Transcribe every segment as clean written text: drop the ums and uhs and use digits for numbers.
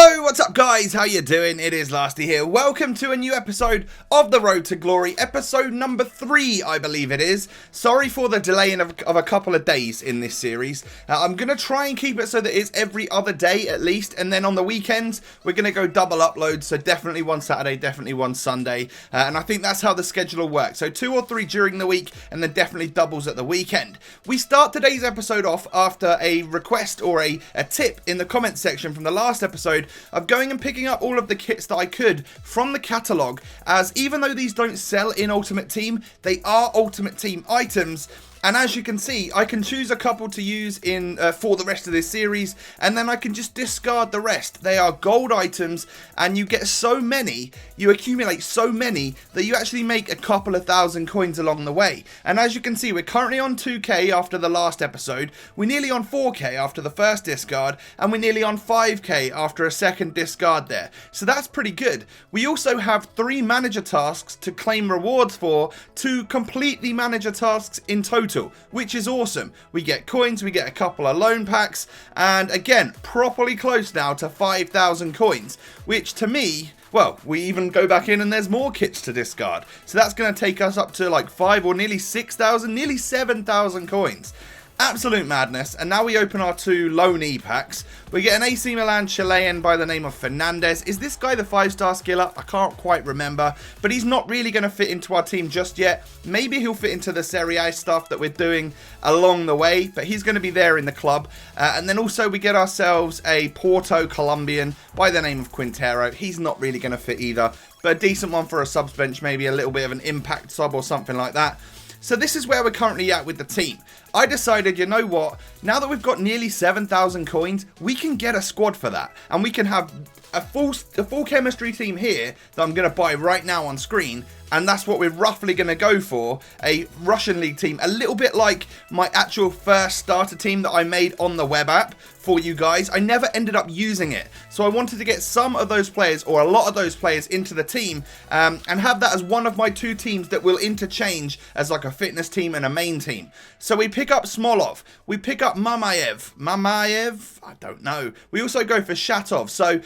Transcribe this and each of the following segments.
Yo, what's up guys? How you doing? It is Lasty here. Welcome to a new episode of The Road to Glory, episode number 3, I believe it is. Sorry for the delay of a couple of days in this series. I'm going to try and keep it so that it's every other day at least, and then on the weekends, we're going to go double uploads, so definitely one Saturday, definitely one Sunday, and I think that's how the schedule will work. So 2 or 3 during the week, and then definitely doubles at the weekend. We start today's episode off after a request or a tip in the comments section from the last episode of going and picking up all of the kits that I could from the catalogue, as even though these don't sell in Ultimate Team, they are Ultimate Team items. And as you can see, I can choose a couple to use in for the rest of this series, and then I can just discard the rest. They are gold items, and you get so many, you accumulate so many, that you actually make a couple of thousand coins along the way. And as you can see, we're currently on 2k after the last episode, we're nearly on 4k after the first discard, and we're nearly on 5k after a second discard there. So that's pretty good. We also have 3 manager tasks to claim rewards for, 2 completely manager tasks in total, which is awesome. We get coins, we get a couple of loan packs, and again, properly close now to 5,000 coins, which to me, well, we even go back in and there's more kits to discard. So that's going to take us up to like 5 or nearly 6,000, nearly 7,000 coins. Absolute madness. And now we open our 2 loan e-packs. We get an AC Milan Chilean by the name of Fernandez. Is this guy the 5-star skill up? I can't quite remember, but he's not really going to fit into our team just yet. Maybe he'll fit into the Serie A stuff that we're doing along the way, but he's going to be there in the club. And then also we get ourselves a Porto Colombian by the name of Quintero. He's not really going to fit either, but a decent one for a subs bench, maybe a little bit of an impact sub or something like that. So this is where we're currently at with the team. I decided, you know what, now that we've got nearly 7,000 coins, we can get a squad for that. And we can have a full chemistry team here that I'm going to buy right now on screen. And that's what we're roughly going to go for, a Russian League team. A little bit like my actual first starter team that I made on the web app for you guys. I never ended up using it. So I wanted to get some of those players, or a lot of those players, into the team. And have that as one of my 2 teams that will interchange as like a fitness team and a main team. So we pick up Smolov. We pick up Mamayev? I don't know. We also go for Shatov. So,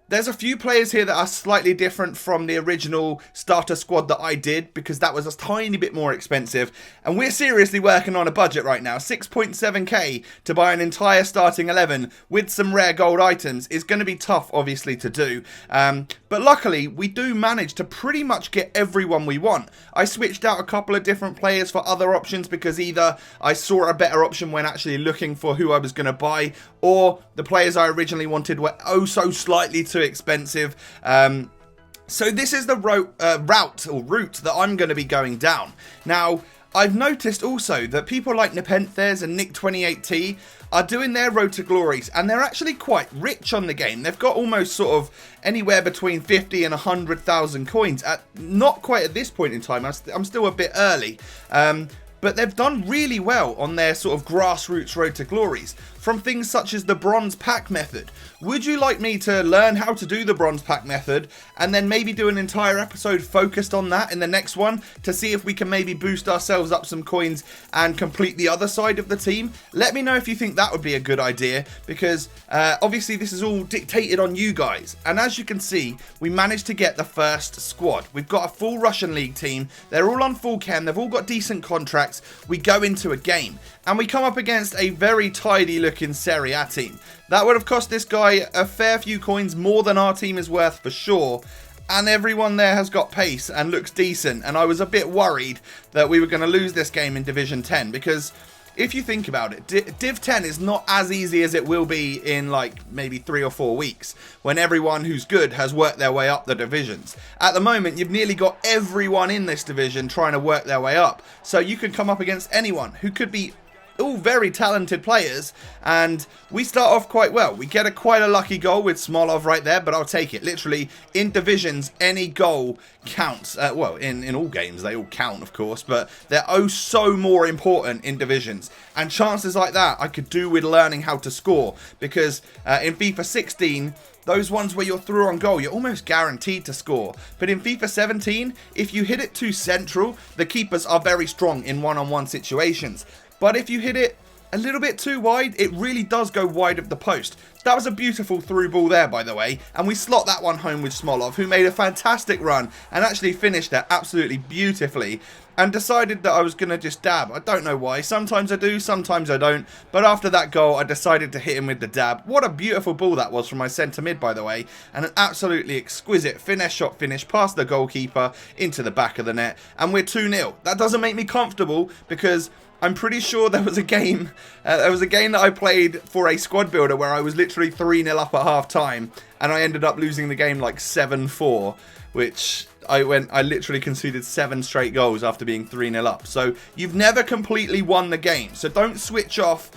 there's a few players here that are slightly different from the original starter squad that I did, because that was a tiny bit more expensive. And we're seriously working on a budget right now. 6.7k to buy an entire starting 11 with some rare gold items is going to be tough, obviously, to do. But luckily, we do manage to pretty much get everyone we want. I switched out a couple of different players for other options because either I saw a better option when actually looking for who I was going to buy, or the players I originally wanted were oh so slightly too expensive. So this is the route that I'm going to be going down. Now, I've noticed also that people like Nepenthes and Nick28T are doing their Road to Glories, and they're actually quite rich on the game. They've got almost sort of anywhere between 50 and 100,000 coins. Not quite at this point in time. I'm still a bit early. But they've done really well on their sort of grassroots Road to Glories, from things such as the bronze pack method. Would you like me to learn how to do the bronze pack method and then maybe do an entire episode focused on that in the next one to see if we can maybe boost ourselves up some coins and complete the other side of the team? Let me know if you think that would be a good idea, because obviously this is all dictated on you guys. And as you can see, we managed to get the first squad. We've got a full Russian League team. They're all on full chem. They've all got decent contracts. We go into a game and we come up against a very tidy looking Serie A team. That would have cost this guy a fair few coins, more than our team is worth for sure. And everyone there has got pace and looks decent. And I was a bit worried that we were going to lose this game in Division 10, because if you think about it, Div 10 is not as easy as it will be in like maybe 3 or 4 weeks, when everyone who's good has worked their way up the divisions. At the moment, you've nearly got everyone in this division trying to work their way up. So you can come up against anyone who could be all very talented players, and we start off quite well. We get quite a lucky goal with Smolov right there, but I'll take it. Literally, in divisions, any goal counts. Well, in all games, they all count, of course, but they're oh so more important in divisions. And chances like that, I could do with learning how to score, because in FIFA 16, those ones where you're through on goal, you're almost guaranteed to score. But in FIFA 17, if you hit it too central, the keepers are very strong in one-on-one situations. But if you hit it a little bit too wide. It really does go wide of the post. That was a beautiful through ball there, by the way, and we slot that one home with Smolov, who made a fantastic run and actually finished it absolutely beautifully, and decided that I was going to just dab. I don't know why. Sometimes I do, sometimes I don't, but after that goal, I decided to hit him with the dab. What a beautiful ball that was from my centre mid, by the way, and an absolutely exquisite finesse shot finish past the goalkeeper into the back of the net, and we're 2-0. That doesn't make me comfortable, because I'm pretty sure there was a game that I played for a squad builder where I was literally 3-0 up at half time, and I ended up losing the game like 7-4, which I literally conceded 7 straight goals after being 3-0 up. So you've never completely won the game. So don't switch off.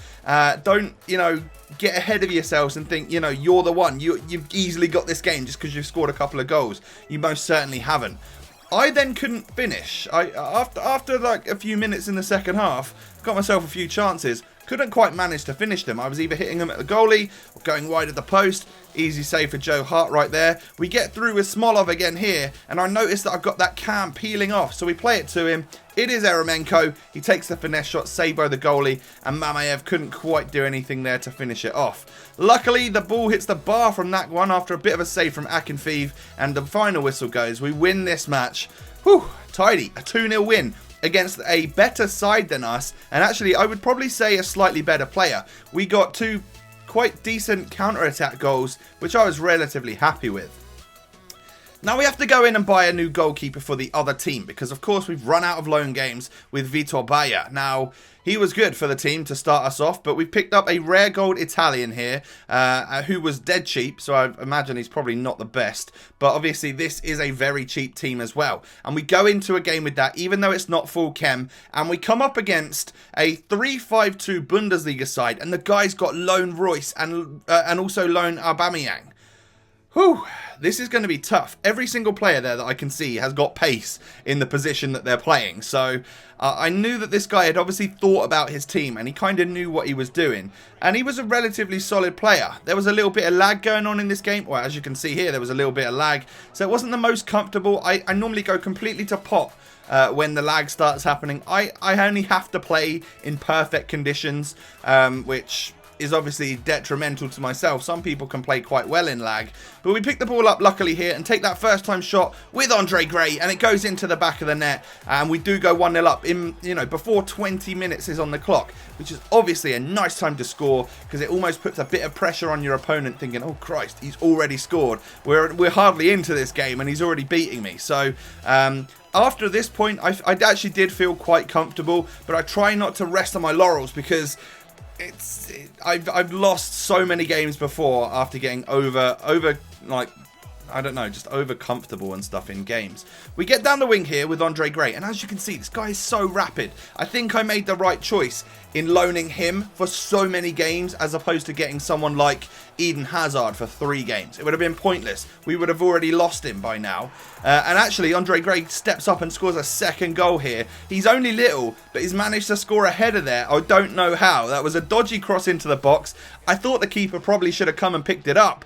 Don't, get ahead of yourselves and think, you're the one. You've easily got this game just because you've scored a couple of goals. You most certainly haven't. I then couldn't finish. After like a few minutes in the second half, got myself a few chances. Couldn't quite manage to finish them. I was either hitting them at the goalie or going wide at the post. Easy save for Joe Hart right there. We get through with Smolov again here, and I notice that I've got that cam peeling off. So we play it to him. It is Eremenko. He takes the finesse shot, saved by the goalie, and Mamayev couldn't quite do anything there to finish it off. Luckily, the ball hits the bar from that one after a bit of a save from Akinfeev, and the final whistle goes. We win this match. Whew, tidy. A 2-0 win against a better side than us, and actually I would probably say a slightly better player. We got 2 quite decent counter-attack goals, which I was relatively happy with. Now we have to go in and buy a new goalkeeper for the other team, because of course we've run out of loan games with Vitor Baia. Now, he was good for the team to start us off, but we picked up a rare gold Italian here, who was dead cheap, so I imagine he's probably not the best. But obviously this is a very cheap team as well. And we go into a game with that, even though it's not full chem, and we come up against a 3-5-2 Bundesliga side, and the guy's got loan Royce and also loan Aubameyang. Whew, this is going to be tough. Every single player there that I can see has got pace in the position that they're playing. So I knew that this guy had obviously thought about his team and he kind of knew what he was doing. And he was a relatively solid player. There was a little bit of lag going on in this game. Well, as you can see here, there was a little bit of lag. So it wasn't the most comfortable. I normally go completely to pot when the lag starts happening. I only have to play in perfect conditions, which is obviously detrimental to myself. Some people can play quite well in lag, but we pick the ball up luckily here and take that first time shot with Andre Gray, and it goes into the back of the net, and we do go 1-0 up in before 20 minutes is on the clock, which is obviously a nice time to score, because it almost puts a bit of pressure on your opponent, thinking, oh Christ, he's already scored, we're hardly into this game and he's already beating me. So after this point I actually did feel quite comfortable, but I try not to rest on my laurels, because I've lost so many games before after getting over like, I don't know, just over comfortable and stuff in games. We get down the wing here with Andre Gray, and as you can see, this guy is so rapid. I think I made the right choice in loaning him for so many games as opposed to getting someone like Eden Hazard for 3 games. It would have been pointless. We would have already lost him by now. And actually, Andre Gray steps up and scores a second goal here. He's only little, but he's managed to score a header there. I don't know how. That was a dodgy cross into the box. I thought the keeper probably should have come and picked it up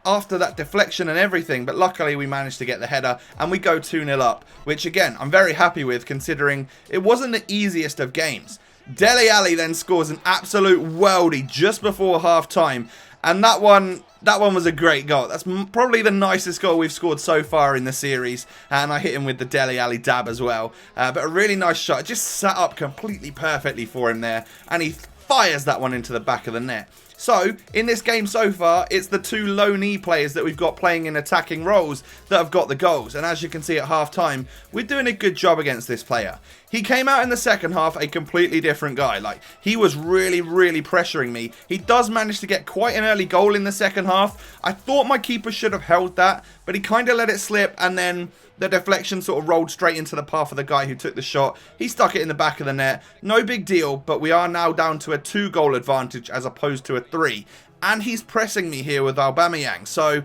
after that deflection and everything, but luckily we managed to get the header and we go 2-0 up, which again I'm very happy with, considering it wasn't the easiest of games. Dele Alli then scores an absolute worldie just before half time, and that one was a great goal. That's probably the nicest goal we've scored so far in the series, and I hit him with the Dele Alli dab as well, but a really nice shot. It just sat up completely perfectly for him there, and he fires that one into the back of the net. So, in this game so far, it's the 2 loanee players that we've got playing in attacking roles that have got the goals. And as you can see at half-time, we're doing a good job against this player. He came out in the second half a completely different guy. Like, he was really, really pressuring me. He does manage to get quite an early goal in the second half. I thought my keeper should have held that, but he kind of let it slip, and then the deflection sort of rolled straight into the path of the guy who took the shot. He stuck it in the back of the net. No big deal, but we are now down to a 2-goal advantage as opposed to a 3. And he's pressing me here with Aubameyang. So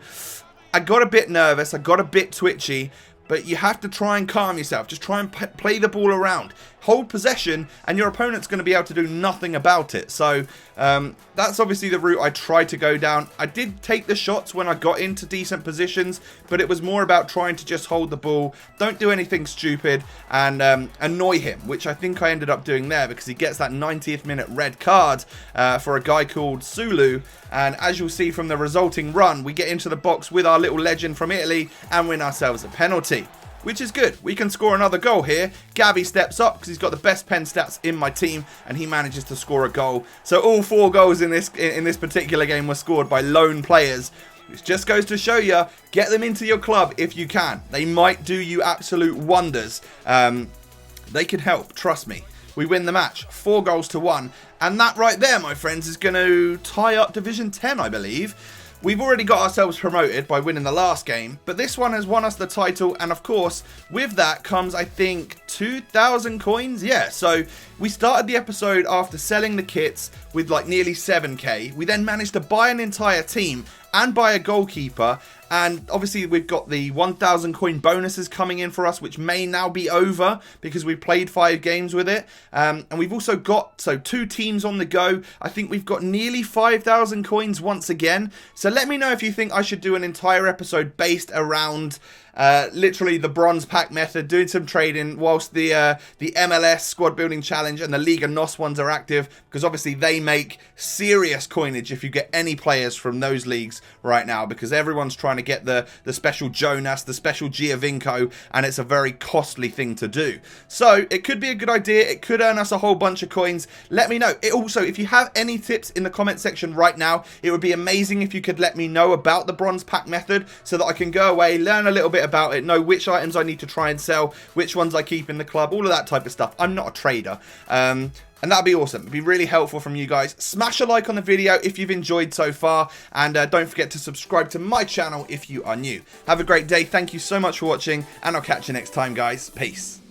I got a bit nervous. I got a bit twitchy. but you have to try and calm yourself. Just try and play the ball around. Hold possession, and your opponent's going to be able to do nothing about it. So that's obviously the route I tried to go down. I did take the shots when I got into decent positions, but it was more about trying to just hold the ball, don't do anything stupid, and annoy him, which I think I ended up doing there because he gets that 90th minute red card for a guy called Sulu. And as you'll see from the resulting run, we get into the box with our little legend from Italy and win ourselves a penalty, which is good. We can score another goal here. Gabby steps up because he's got the best pen stats in my team, and he manages to score a goal. So all 4 goals in this particular game were scored by lone players, which just goes to show you, get them into your club if you can. They might do you absolute wonders. They can help, trust me. We win the match, 4 goals to 1. And that right there, my friends, is going to tie up Division 10, I believe. We've already got ourselves promoted by winning the last game, but this one has won us the title, and of course, with that comes, I think, 2,000 coins? Yeah, so we started the episode after selling the kits with like nearly 7k. We then managed to buy an entire team and buy a goalkeeper, and obviously we've got the 1,000 coin bonuses coming in for us, which may now be over because we played 5 games with it. And we've also got 2 teams on the go. I think we've got nearly 5,000 coins once again. So let me know if you think I should do an entire episode based around literally the bronze pack method, doing some trading whilst the MLS squad building challenge and the Liga NOS ones are active, because obviously they make serious coinage if you get any players from those leagues right now, because everyone's trying to get the special Jonas, the special Giovinco, and it's a very costly thing to do. So it could be a good idea. It could earn us a whole bunch of coins. Let me know. Also, if you have any tips in the comment section right now, it would be amazing if you could let me know about the bronze pack method so that I can go away, learn a little bit about it, know which items I need to try and sell, which ones I keep in the club, all of that type of stuff. I'm not a trader. And that'd be awesome. It'd be really helpful from you guys. Smash a like on the video if you've enjoyed so far, and don't forget to subscribe to my channel if you are new. Have a great day. Thank you so much for watching, and I'll catch you next time, guys. Peace.